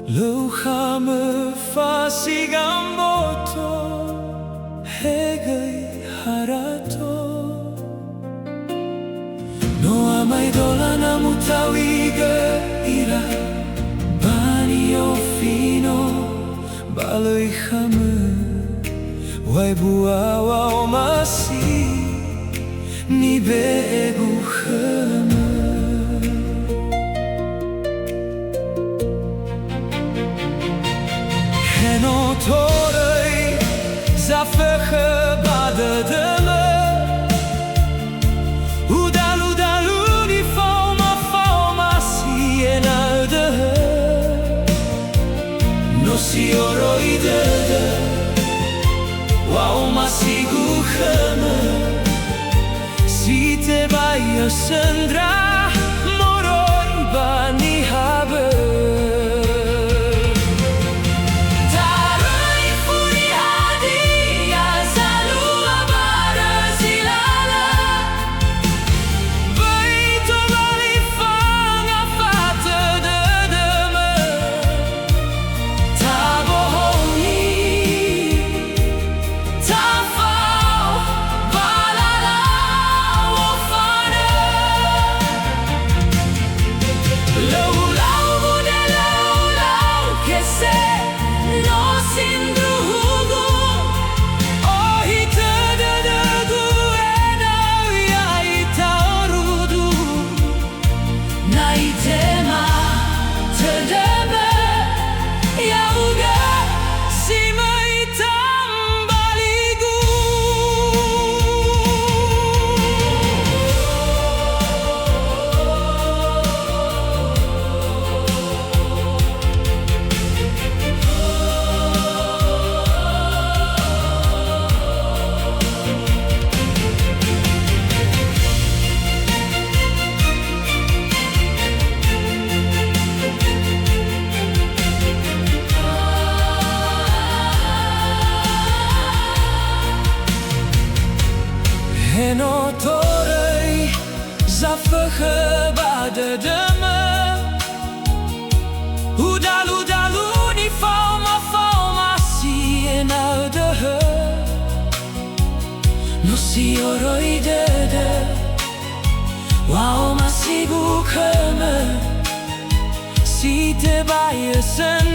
Luhame fasigamboto Hegai harato No amai dolana mutawiga ira Bani ofino Baloi hame Wai buawa omasi Ni beegu hame Heno torei Zafeche bade de me Udal udaluni fauma fauma si enalde No si oroi de Wauma si gucheme Si te vai sendra moroi bani habe Heno torei Zafeche bade de me Udal udaluni fauma fauma si enalde No si oroi de Wauma si gucheme Si te vai sen